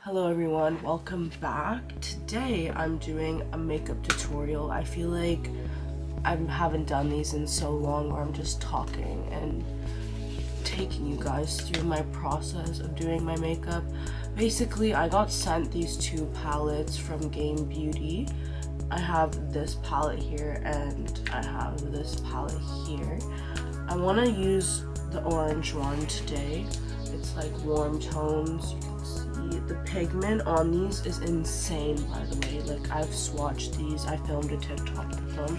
Hello everyone, welcome back. Today I'm doing a makeup tutorial. I feel like I haven't done these in so long where I'm just talking and taking you guys through my process of doing my makeup. Basically, I got sent these two palettes from Beauty. I have this palette here and I have this palette here. I want to use the orange one today. It's like warm tones. You can see the pigment on these is insane, by the way. Like, I've swatched these. I filmed a TikTok with them,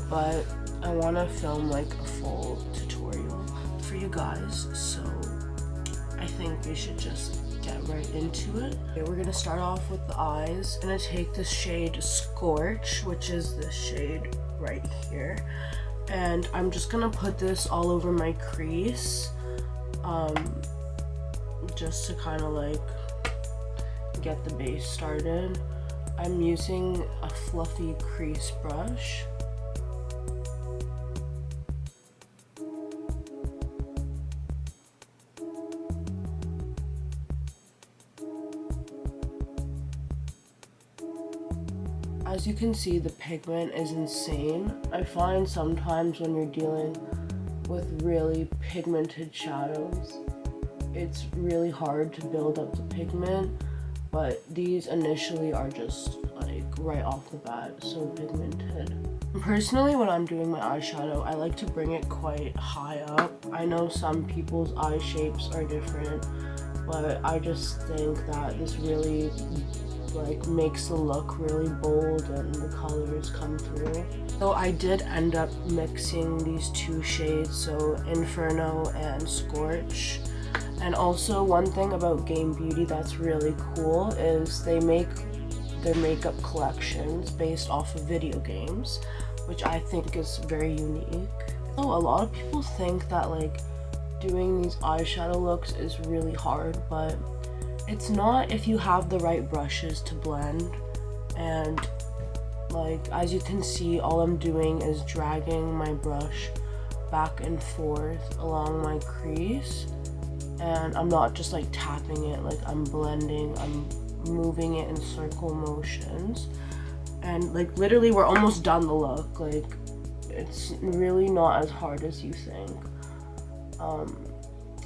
but I want to film like a full tutorial for you guys, so I think we should just get right into it. Okay, we're gonna start off with the eyes. I'm gonna take the shade Scorch, which is this shade right here, and I'm just gonna put this all over my crease, just to kind of like get the base started. I'm using a fluffy crease brush. As you can see, the pigment is insane. I find sometimes when you're dealing with really pigmented shadows, it's really hard to build up the pigment, but these initially are just like right off the bat so pigmented. Personally, when I'm doing my eyeshadow, I like to bring it quite high up. I know some people's eye shapes are different, but I just think that this really like makes the look really bold and the colors come through. So I did end up mixing these two shades, so Inferno and Scorch. And also, one thing about Beauty that's really cool is they make their makeup collections based off of video games, which I think is very unique. So a lot of people think that like doing these eyeshadow looks is really hard, but it's not if you have the right brushes to blend. And like, as you can see, all I'm doing is dragging my brush back and forth along my crease, and I'm not just like tapping it, like I'm blending, I'm moving it in circle motions, and like literally we're almost done the look. Like, it's really not as hard as you think.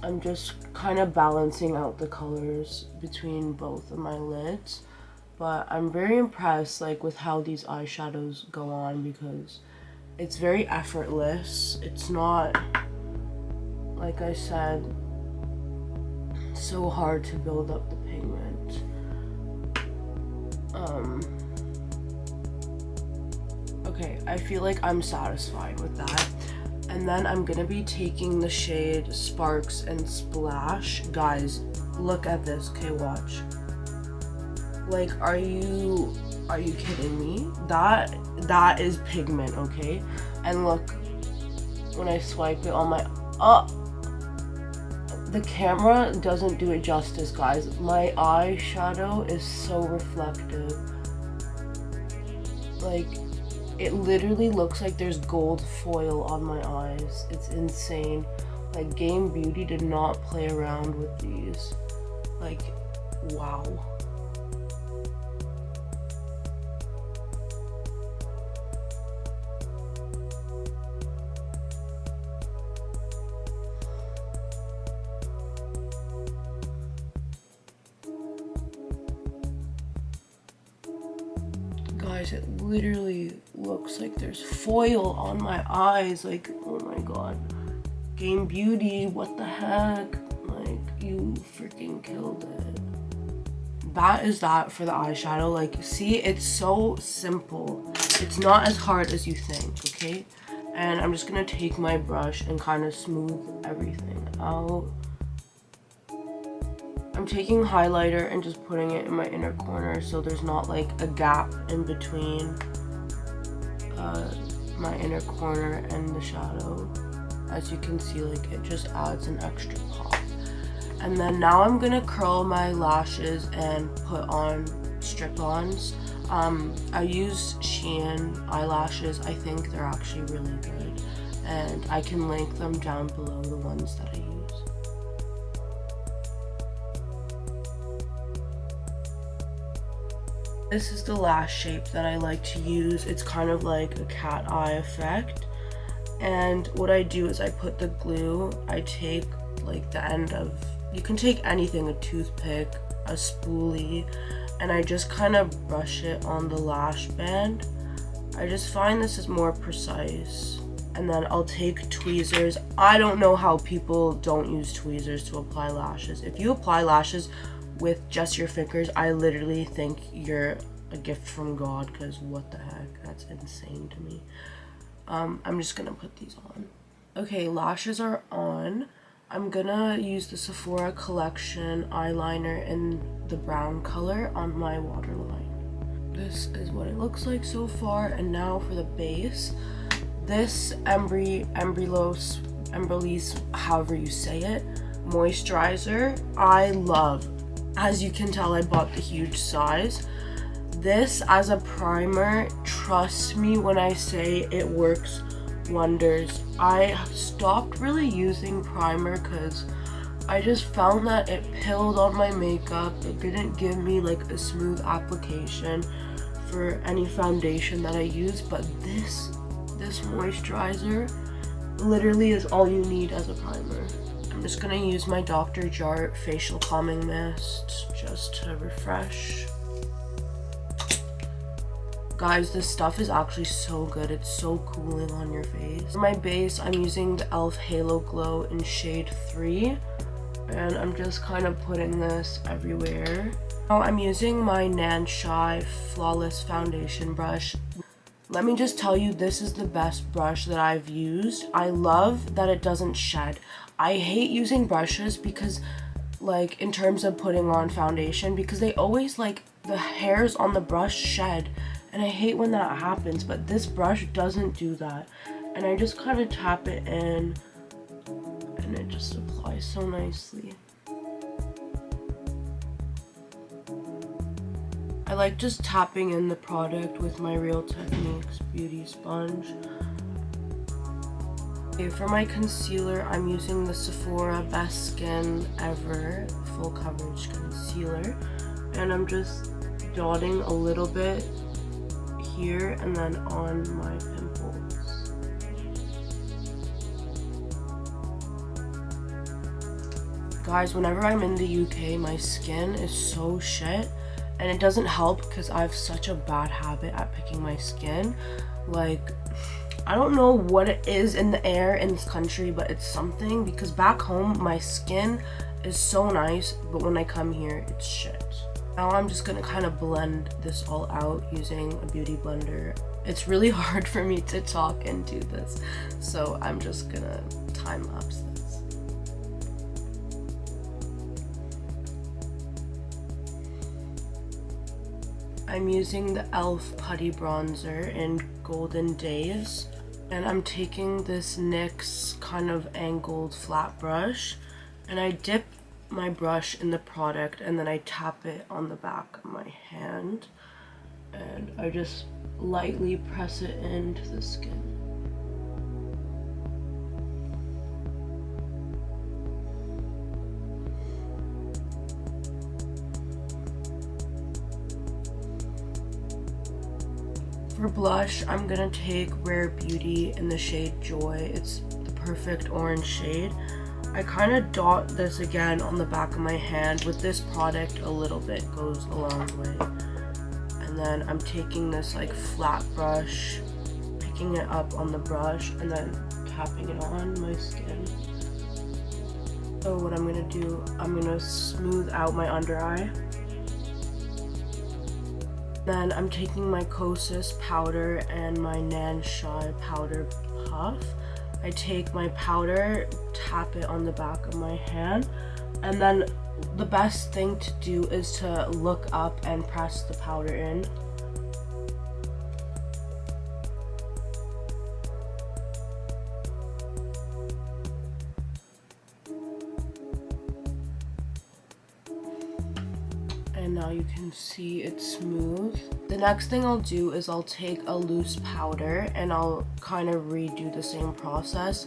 I'm just kind of balancing out the colors between both of my lids, but I'm very impressed like with how these eyeshadows go on because it's very effortless. It's not, like I said, so hard to build up the pigment. Okay, I feel like I'm satisfied with that. And then I'm gonna be taking the shade Sparks and Splash. Guys, look at this. Okay, watch. Like, are you kidding me? That is pigment, okay? And look, when I swipe it on my the camera doesn't do it justice, guys. My eyeshadow is so reflective. Like, it literally looks like there's gold foil on my eyes. It's insane. Like, Beauty did not play around with these. Like, wow. Guys, it literally looks like there's foil on my eyes. Like, oh my god. Beauty, what the heck? Like, you freaking killed it. That is that for the eyeshadow. Like, see, it's so simple. It's not as hard as you think, okay? And I'm just gonna take my brush and kind of smooth everything out. I'm taking highlighter and just putting it in my inner corner so there's not like a gap in between my inner corner and the shadow. As you can see, like, it just adds an extra pop. And then now I'm gonna curl my lashes and put on strip-ons. I use Shein eyelashes. I think they're actually really good, and I can link them down below, the ones that I use. This is the lash shape that I like to use. It's kind of like a cat eye effect. And what I do is I put the glue, I take like the end of, you can take anything, a toothpick, a spoolie, and I just kind of brush it on the lash band. I just find this is more precise. And then I'll take tweezers. I don't know how people don't use tweezers to apply lashes. If you apply lashes with just your fingers, I literally think you're a gift from God, because what the heck, that's insane to me. I'm just gonna put these on. Okay, lashes are on. I'm gonna use the Sephora collection eyeliner in the brown color on my waterline. This is what it looks like so far. And now for the base. This Embryolisse, however you say it, moisturizer, I love. As you can tell, I bought the huge size. This as a primer, trust me when I say it works wonders. I stopped really using primer because I just found that it pilled on my makeup. It didn't give me like a smooth application for any foundation that I use, but this moisturizer literally is all you need as a primer. I'm just gonna use my Dr. Jart facial calming mist just to refresh. Guys, this stuff is actually so good. It's so cooling on your face. For my base, I'm using the e.l.f. Halo Glow in shade 3. And I'm just kind of putting this everywhere. Now I'm using my Nanshy Flawless Foundation brush. Let me just tell you, this is the best brush that I've used. I love that it doesn't shed. I hate using brushes because, like, in terms of putting on foundation, because they always, like, the hairs on the brush shed. And I hate when that happens, but this brush doesn't do that. And I just kind of tap it in, and it just applies so nicely. I like just tapping in the product with my Real Techniques beauty sponge. Okay, for my concealer, I'm using the Sephora Best Skin Ever Full Coverage Concealer. And I'm just dotting a little bit here and then on my pimples. Guys, whenever I'm in the UK, my skin is so shit, and it doesn't help because I have such a bad habit at picking my skin. Like, I don't know what it is in the air in this country, but it's something, because back home my skin is so nice, but when I come here it's shit. Now I'm just gonna kind of blend this all out using a beauty blender. It's really hard for me to talk and do this, so I'm just gonna time lapse this. I'm using the e.l.f. Putty bronzer in Golden Daze, and I'm taking this NYX kind of angled flat brush, and I dip my brush in the product and then I tap it on the back of my hand and I just lightly press it into the skin. For blush, I'm gonna take Rare Beauty in the shade Joy. It's the perfect orange shade. I kind of dot this again on the back of my hand. With this product, a little bit goes a long way. And then I'm taking this like flat brush, picking it up on the brush, and then tapping it on my skin. So what I'm gonna do, I'm gonna smooth out my under eye. Then I'm taking my Kosas powder and my Nanshy powder puff. I take my powder, tap it on the back of my hand, and then the best thing to do is to look up and press the powder in. And now you can see it's smooth. The next thing I'll do is I'll take a loose powder and I'll kind of redo the same process.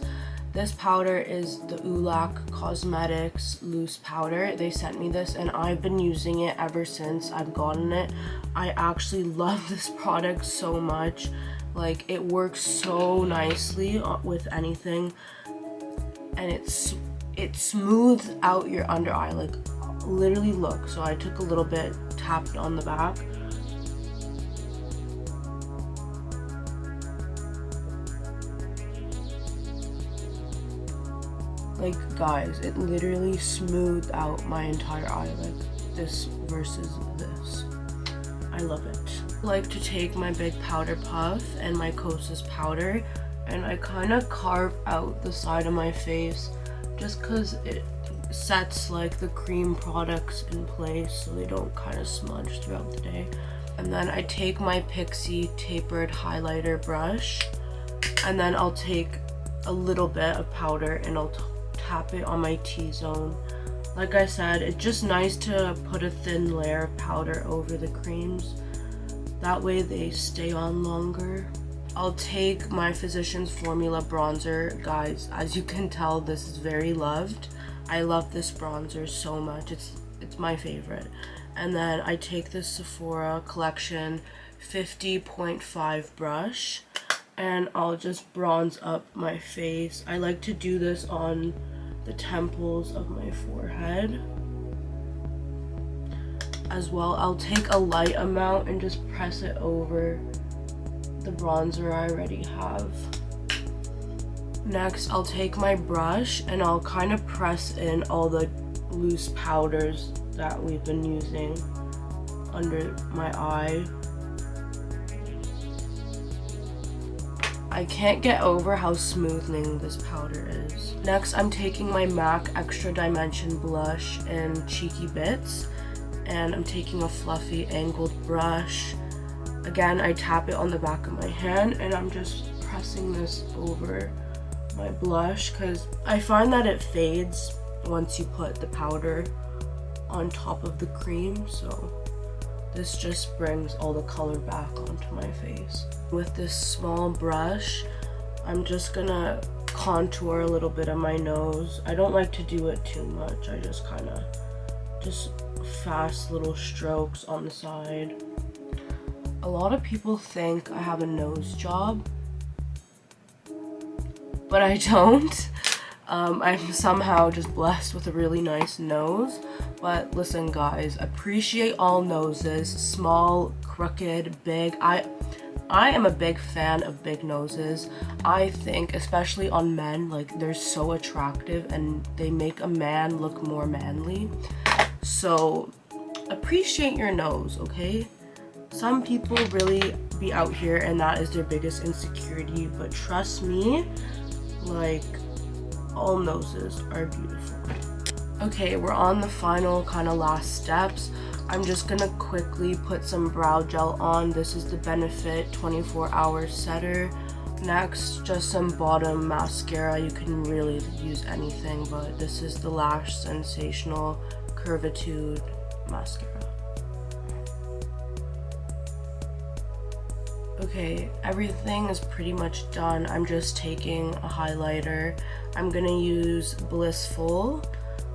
This powder is the Oulac Cosmetics loose powder. They sent me this and I've been using it ever since I've gotten it. I actually love this product so much. Like, it works so nicely with anything, and it smooths out your under eye. Like, literally look. So I took a little bit, tapped on the back. Like, guys, it literally smoothed out my entire eye, like this versus this. I love it. I like to take my big powder puff and my Kosas powder, and I kind of carve out the side of my face just because it sets like the cream products in place so they don't kind of smudge throughout the day. And then I take my Pixie tapered highlighter brush, and then I'll take a little bit of powder and I'll tap it on my T-zone. Like I said, it's just nice to put a thin layer of powder over the creams. That way they stay on longer. I'll take my Physicians Formula bronzer. Guys, as you can tell, this is very loved. I love this bronzer so much. It's my favorite. And then I take the Sephora Collection 50.5 brush, and I'll just bronze up my face. I like to do this on the temples of my forehead. As well, I'll take a light amount and just press it over the bronzer I already have. Next, I'll take my brush and I'll kind of press in all the loose powders that we've been using under my eye. I can't get over how smoothing this powder is. Next, I'm taking my MAC Extra Dimension blush in Cheeky Bits, and I'm taking a fluffy angled brush. Again, I tap it on the back of my hand and I'm just pressing this over my blush because I find that it fades once you put the powder on top of the cream, so this just brings all the color back onto my face. With this small brush, I'm just gonna contour a little bit of my nose. I don't like to do it too much. I just kind of fast little strokes on the side. A lot of people think I have a nose job, but I don't. I'm somehow just blessed with a really nice nose. But listen, guys, appreciate all noses, small, crooked, big. I am a big fan of big noses. I think, especially on men, like, they're so attractive and they make a man look more manly. So appreciate your nose, okay? Some people really be out here and that is their biggest insecurity, but trust me, like, all noses are beautiful. Okay, we're on the final kind of last steps. I'm just gonna quickly put some brow gel on. This is the Benefit 24-hour setter. Next, just some bottom mascara. You can really use anything, but this is the Lash Sensational Curvitude mascara. Okay, everything is pretty much done. I'm just taking a highlighter. I'm gonna use Blissful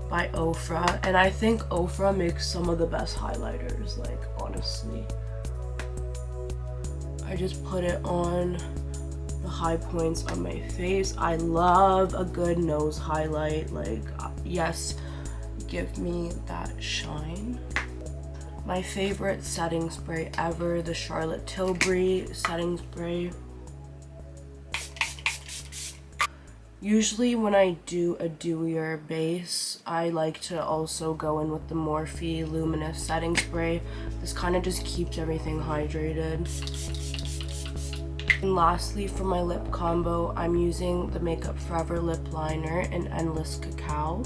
by Ofra, and I think Ofra makes some of the best highlighters, like, honestly. I just put it on the high points on my face. I love a good nose highlight. Like, yes, give me that shine. My favorite setting spray ever, the Charlotte Tilbury setting spray. Usually when I do a dewier base, I like to also go in with the Morphe Luminous setting spray. This kind of just keeps everything hydrated. And lastly, for my lip combo, I'm using the Makeup Forever lip liner in Endless Cacao.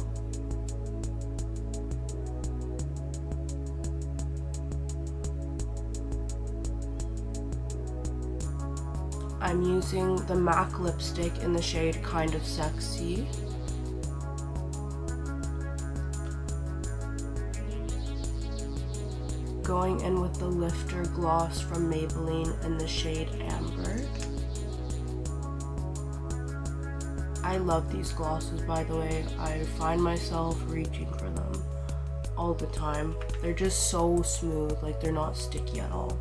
I'm using the MAC lipstick in the shade Kind of Sexy. Going in with the Lifter Gloss from Maybelline in the shade Amber. I love these glosses, by the way. I find myself reaching for them all the time. They're just so smooth, like they're not sticky at all.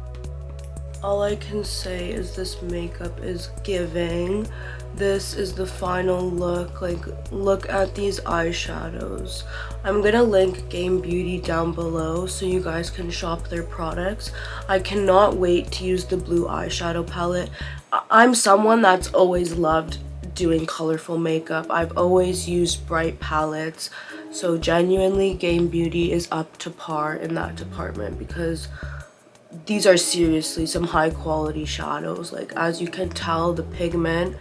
All I can say is this makeup is giving. This is the final look. Like, look at these eyeshadows. I'm gonna link Game Beauty down below so you guys can shop their products. I cannot wait to use the blue eyeshadow palette. I'm someone that's always loved doing colorful makeup. I've always used bright palettes. So genuinely, Game Beauty is up to par in that department because these are seriously some high quality shadows. Like, as you can tell, the pigment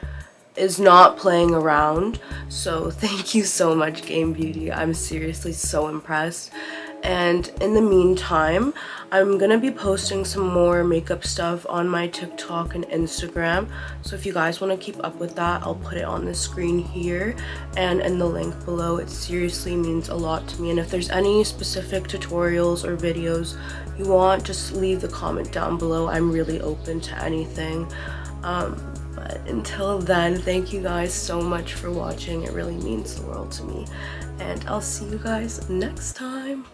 is not playing around. So thank you so much, Game Beauty. I'm seriously so impressed. And in the meantime, I'm gonna be posting some more makeup stuff on my TikTok and Instagram. So if you guys want to keep up with that, I'll put it on the screen here and in the link below. It seriously means a lot to me. And if there's any specific tutorials or videos you want, just leave the comment down below. I'm really open to anything. But until then, thank you guys so much for watching. It really means the world to me. And I'll see you guys next time.